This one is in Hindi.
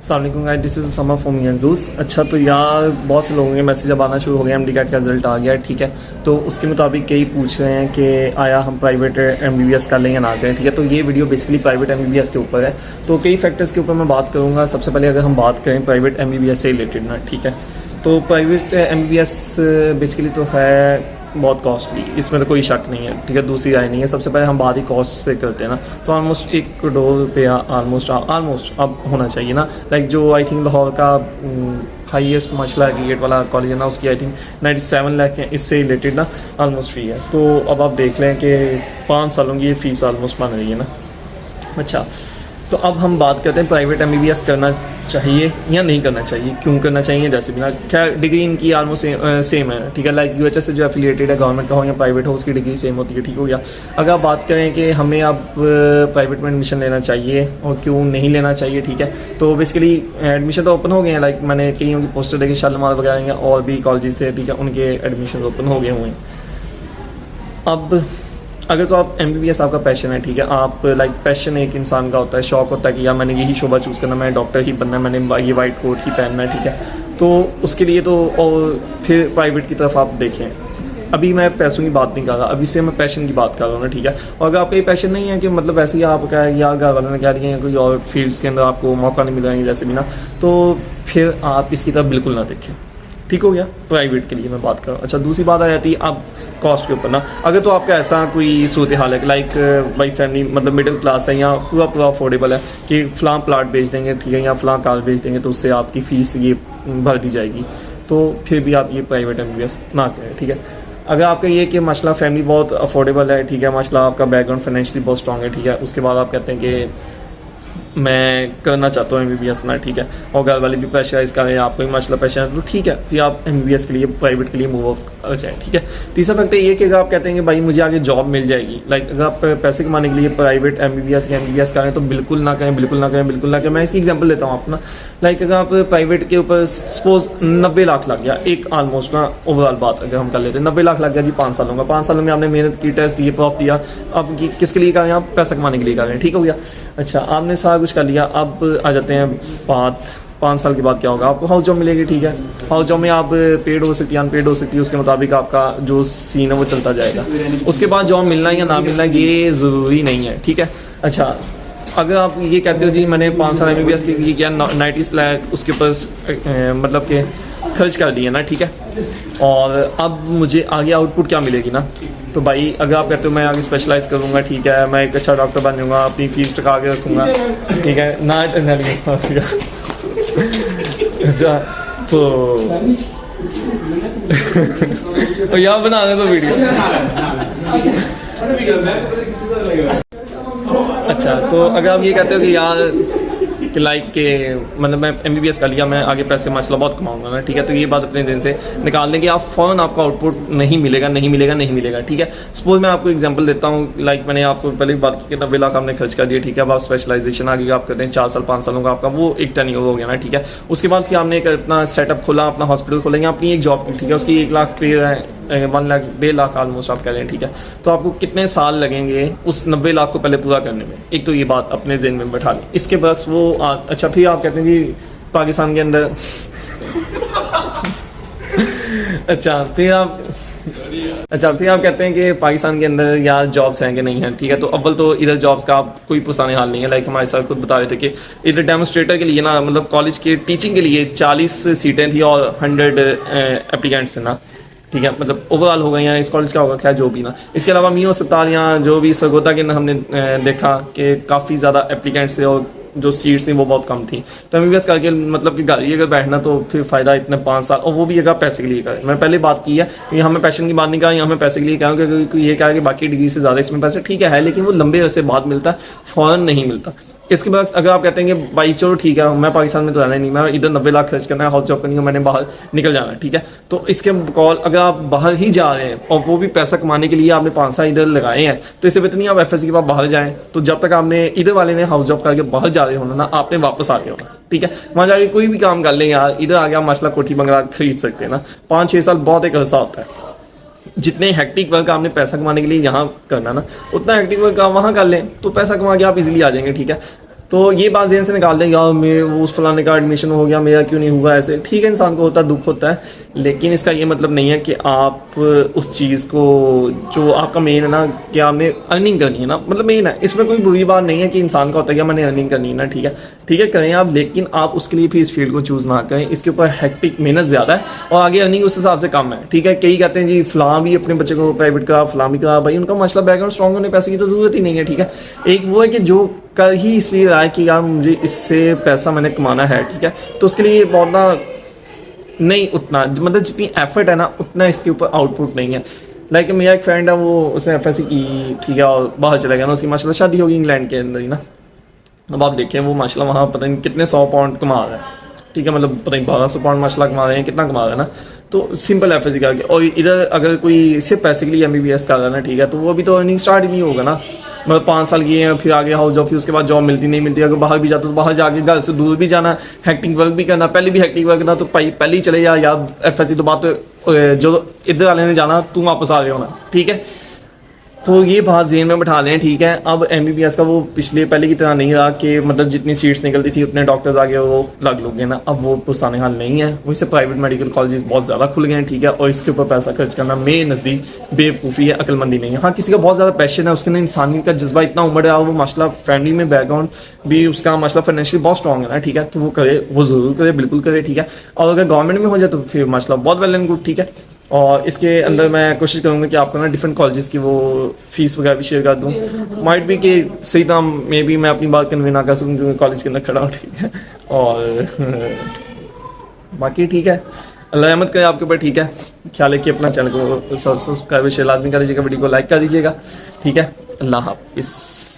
अस्सलाम guys, this is Usama from यंजूस। अच्छा, तो यार बहुत से लोगों के मैसेज अब आना शुरू हो गया, एमडी कैट का रिजल्ट आ गया है, ठीक है। तो उसके मुताबिक कई पूछ रहे हैं कि आया हम प्राइवेट एमबीबीएस कर लें या ना करें, ठीक है। तो ये वीडियो बेसिकली प्राइवेट एमबीबीएस के ऊपर है। तो कई फैक्टर्स के ऊपर मैं बात करूँगा। सबसे पहले अगर हम बात करें प्राइवेट एमबीबीएस से रिलेटेड ना, ठीक है। तो प्राइवेट एमबीबीएस बेसिकली तो है बहुत कॉस्टली, इसमें तो कोई शक नहीं है, ठीक है। दूसरी राय नहीं है। सबसे पहले हम बात ही कॉस्ट से करते हैं ना, तो ऑलमोस्ट 1 करोड़ रुपया ऑलमोस्ट अब होना चाहिए ना। लाइक जो आई थिंक लाहौर का हाईएस्ट माशाल्लाह एग्रीगेट वाला कॉलेज है ना, उसकी आई थिंक 97 लाख है, इससे रिलेटेड ना ऑलमोस्ट फी है। तो अब आप देख लें कि 5 सालों की ये फीस ऑलमोस्ट बन रही है ना। अच्छा, तो अब हम बात करते हैं प्राइवेट एमबीबीएस करना चाहिए या नहीं करना चाहिए, क्यों करना चाहिए। जैसे भी ना, क्या डिग्री इनकी ऑलमोस्ट सेम है, ठीक है। लाइक यूएचएस से जो एफिलिएटेड है, गवर्नमेंट का हो या प्राइवेट हो, उसकी डिग्री सेम होती है, ठीक हो गया। अगर आप बात करें कि हमें अब प्राइवेट में एडमिशन लेना चाहिए और क्यों नहीं लेना चाहिए, ठीक है। तो बेसिकली एडमिशन तो ओपन हो गए हैं। लाइक मैंने कईयों की पोस्टर देखी, शालीमार वगैरह और भी कॉलेजेस थे, ठीक है, उनके एडमिशन ओपन हो गए हुए हैं। अब अगर तो आप एमबीबीएस आपका पैशन है, ठीक है, आप लाइक पैशन एक इंसान का होता है, शौक होता है कि यार मैंने यही शोबा चूज़ करना, मैं डॉक्टर ही बनना है, मैंने ये वाइट कोट ही पहनना है, ठीक है। तो उसके लिए तो और फिर प्राइवेट की तरफ आप देखें। अभी मैं पैसों की बात नहीं कर रहा, अभी से मैं पैशन की बात कर रहा हूँ ना, ठीक है। और अगर आपका ये पैशन नहीं है कि मतलब वैसे ही आपका या घर वालों ने कह दिया या कोई और फील्ड्स के अंदर आपको मौका नहीं मिल रहा है जैसे भी ना, तो फिर आप इसकी तरफ बिल्कुल ना देखें, ठीक हो गया। प्राइवेट के लिए मैं बात कर रहा हूँ। अच्छा, दूसरी बात आ जाती है अब कॉस्ट के ऊपर ना। अगर तो आपका ऐसा कोई सूरत हाल है लाइक बाई फैमिली मतलब मिडिल क्लास है या पूरा अफोर्डेबल है कि फ़लाँ प्लाट बेच देंगे, ठीक है, या फ़लाँ कार बेच देंगे, तो उससे आपकी फ़ीस ये भर दी जाएगी, तो फिर भी आप ये प्राइवेट एमबीबीएस ना करें, ठीक है। अगर आपका ये कि माशाल्लाह फैमिली बहुत अफोर्डेबल है, ठीक है, माशाल्लाह आपका बैकग्राउंड फाइनेंशियली बहुत स्ट्रॉन्ग है, ठीक है, उसके बाद आप कहते हैं कि मैं करना चाहता हूँ एमबीबीएस ना, ठीक है, और घर वाले भी प्रेशराइज कर रहे हैं, आपको भी माशाल्लाह प्रेशर है, तो ठीक है, फिर आप एमबीबीएस के लिए प्राइवेट के लिए मूव ऑफ कर जाए, ठीक है। तीसरा फैक्टर ये कि अगर आप कहते हैं कि भाई मुझे आगे जॉब मिल जाएगी, लाइक अगर आप पैसे कमाने के लिए प्राइवेट एमबीबीएस या एमबीबीएस करें तो बिल्कुल ना करें, बिल्कुल ना करें, बिल्कुल ना करें। मैं इसकी एग्जाम्पल देता हूँ अपना। लाइक अगर आप प्राइवेट के ऊपर सपोज 90 लाख लग गया, एक ऑलमोस्ट ना ओवरऑल बात अगर हम कर लेते हैं, 90 लाख लग गया जी 5 सालों का। 5 सालों में आपने मेहनत की, टेस्ट दिए, प्रॉफ दिया, अब किसके लिए कर रहे हैं आप? पैसा कमाने के लिए कर रहे हैं, ठीक हो गया। अच्छा, आपने सारा कुछ कर लिया। अब आ जाते हैं बात 5 साल के बाद क्या होगा। आपको हाउस जॉब मिलेगी, ठीक है। हाउस जॉब में आप पेड हो सकती है, अनपेड हो सकती है, उसके मुताबिक आपका जो सीन है वो चलता जाएगा। उसके बाद जॉब मिलना या ना मिलना ये ज़रूरी नहीं है, ठीक है। अच्छा, अगर आप ये कहते हो जी मैंने 5 साल एमबीबीएस के लिए किया, 90 लाख उसके ऊपर मतलब के खर्च कर दिए ना, ठीक है, और अब मुझे आगे आउटपुट क्या मिलेगी ना। तो भाई अगर आप कहते हो मैं आगे स्पेशलाइज करूँगा, ठीक है, मैं एक अच्छा डॉक्टर बन जाऊँगा, अपनी फीस टका के रखूँगा, ठीक है ना, तो यहाँ बना दे तो वीडियो। अच्छा, तो अगर आप ये कहते हो कि यार कि लाइक के मतलब मैं एमबीबीएस कर लिया, मैं आगे पैसे माशाल्लाह बहुत कमाऊंगा ना, ठीक है, तो ये बात अपने दिन से निकाल दें कि आप फ़ौरन आपको आउटपुट नहीं मिलेगा, नहीं मिलेगा, नहीं मिलेगा, ठीक है। सपोज मैं आपको एग्जांपल देता हूँ। लाइक मैंने आपको पहले भी बात की कि 90 लाख आपने खर्च कर दिया, ठीक है। अब आप स्पेशलाइजेशन आगे आप करते हैं 4 साल 5 सालों का आपका वो एक टर्नओवर हो गया ना, ठीक है। उसके बाद फिर आपने एक अपना सेटअप खोला, अपना हॉस्पिटल खोलेंगे, अपनी एक जॉब की, ठीक है, उसकी 1 लाख पे 1 लाख 1.5 लाख ऑलमोस्ट आप कह रहे हैं, ठीक है। तो आपको कितने साल लगेंगे उस 90 लाख को पहले पूरा करने में? एक तो ये बात अपने ज़हन में बैठा लें। इसके बरक्स वो अच्छा, फिर आप कहते हैं कि पाकिस्तान के अंदर अच्छा फिर आप कहते हैं कि पाकिस्तान के अंदर या जॉब्स हैं कि नहीं है, ठीक है। तो अव्वल तो इधर जॉब्स का आप कोई पुराने हाल नहीं है। लाइक हमारे सर खुद बता रहे थे कि इधर डेमोस्ट्रेटर के लिए ना मतलब कॉलेज के टीचिंग के लिए 40 सीटें थी और 100 एप्लीकेंट्स थे ना, ठीक है, मतलब ओवरऑल हो गए हैं। इस कॉलेज का होगा क्या जो भी ना। इसके अलावा मियो अस्पताल या जो भी सरगोदा के हमने देखा कि काफ़ी ज़्यादा एप्लीकेंट्स थे और जो सीट्स थी वो बहुत कम थी। तो एमबीबीएस करके मतलब कि गाड़ी अगर बैठना तो फिर फ़ायदा इतने 5 साल, और वो भी अगर पैसे के लिए करें। मैं पहले बात की है, यहाँ मैं पैशन की बात नहीं कहा, यहाँ मैं पैसे के लिए कहूँ क्योंकि ये कहा कि बाकी डिग्री से ज़्यादा इसमें पैसे, ठीक है, लेकिन वो लंबे अरसे बाद मिलता है, फ़ौरन नहीं मिलता। इसके बाद अगर आप कहते हैं कि भाई चलो ठीक है, मैं पाकिस्तान में तो रहना ही नहीं, मैं इधर 90 लाख खर्च करना है, हाउस जॉब करनी है, मैंने बाहर निकल जाना है, ठीक है। तो इसके कॉल अगर आप बाहर ही जा रहे हैं और वो भी पैसा कमाने के लिए आपने 5 साल इधर लगाए हैं, तो इससे बेहतर नहीं आप एफएससी के बाद बाहर जाएं। तो जब तक आपने इधर वाले ने हाउस जॉब करके बाहर जा रहे होना ना, आपने वापस आ गए होना, ठीक है। वहाँ जाके कोई भी काम कर लें यार, इधर आ गया माशाल्लाह कोठी बंगला खरीद सकते हैं ना। 5-6 साल बहुत एक अरसा होता है। जितने हेक्टिक वर्क आपने पैसा कमाने के लिए यहाँ करना ना, उतना हेक्टिक वर्क आप वहाँ कर लें तो पैसा कमा के आप इजीली आ जाएंगे, ठीक है। तो ये बात ज़हन से निकाल दें, यार मैं उस फलाने का एडमिशन हो गया, मेरा क्यों नहीं हुआ, ऐसे ठीक है, इंसान को होता है, दुख होता है, लेकिन इसका ये मतलब नहीं है कि आप उस चीज़ को, जो आपका मेन है ना कि आपने अर्निंग करनी है ना, मतलब मेन है, इसमें कोई बुरी बात नहीं है कि इंसान का होता है कि मैंने अर्निंग करनी है ना, ठीक है करें आप, लेकिन आप उसके लिए फिर इस फील्ड को चूज़ ना करें, इसके ऊपर हेक्टिक मेहनत ज़्यादा है और आगे अर्निंग उस हिसाब से कम है, ठीक है। कई कहते हैं जी फलां भी अपने बच्चे को प्राइवेट का, फलां भी करा, भाई उनका माशाल्लाह बैकग्राउंड स्ट्रॉन्ग होने, पैसे की तो ज़रूरत ही नहीं है, ठीक है। एक वो है कि जो कर ही इसलिए रहा है कि यार मुझे इससे पैसा मैंने कमाना है, ठीक है, तो उसके लिए बहुत ना नहीं, उतना मतलब जितनी एफर्ट है ना उतना इसके ऊपर आउटपुट नहीं है। लाइक मेरा एक फ्रेंड है, वो उसने एफएससी की, ठीक है, और बाहर चला गया ना, उसकी माशाल्लाह शादी होगी इंग्लैंड के अंदर ही ना। अब आप देखें वो माशाल्लाह वहाँ पता नहीं कितने 100 पाउंड कमा रहा है, ठीक है, मतलब पता नहीं 1200 पाउंड माशाल्लाह कमा रहे हैं, कितना कमा रहा है ना। तो सिंपल एफएससी करके, और इधर अगर कोई सिर्फ पैसे के लिए एमबीबीएस कर रहा है ना, ठीक है, तो वो अभी तो अर्निंग स्टार्ट ही नहीं होगा ना, मतलब 5 साल की है, फिर आगे हाउस जॉब, फिर उसके बाद जॉब मिलती नहीं मिलती, अगर बाहर भी जाता तो बाहर जाके घर से दूर भी जाना, हेक्टिक वर्क भी करना, पहले भी हेक्टिक वर्क करना, तो पहले ही चले जा यार एफएससी, तो बात तो जो इधर वाले ने जाना तुम वापस आ गए होना, ठीक है। तो ये बात ज़हन में बैठा लें, ठीक है। अब एमबीबीएस का वो पिछले पहले की तरह नहीं रहा कि मतलब जितनी सीट्स निकलती थी उतने डॉक्टर्स आगे वो लग लोगे ना, अब वो पुराने हाल नहीं है। वैसे प्राइवेट मेडिकल कॉलेजेस बहुत ज़्यादा खुल गए हैं, ठीक है, और इसके ऊपर पैसा खर्च करना मेरे नज़दीक बेवकूफ़ी है, अक्लमंदी नहीं है। हाँ, किसी का बहुत ज़्यादा पैशन है, उसके अंदर इंसानियत का जज्बा इतना उमड़ रहा है, वो माशाल्लाह फैमिली में बैकग्राउंड भी उसका माशाल्लाह फाइनेंशियल बहुत स्ट्रॉग है ना, ठीक है, तो वो करे, वो ज़रूर करे, बिल्कुल करे, ठीक है। और अगर गवर्नमेंट में हो जाए तो फिर माशाल्लाह बहुत वेल एंड गुड, ठीक है। और इसके अंदर मैं कोशिश करूँगा कि आपको ना डिफरेंट कॉलेजेस की वो फीस वगैरह भी शेयर कर दूँ, माइट भी कि सही दाम में भी मैं अपनी बात कन्वे ना कर सकूँ क्योंकि कॉलेज के अंदर खड़ा हूँ, ठीक है। और बाकी ठीक है, अल्लाह रहमत करे आपके ऊपर, ठीक है। ख्याल रखिए अपना, चैनल को सब्सक्राइब शेयर लाजमी कर दीजिएगा, वीडियो को लाइक कर दीजिएगा, ठीक है। अल्लाह हाफिज़।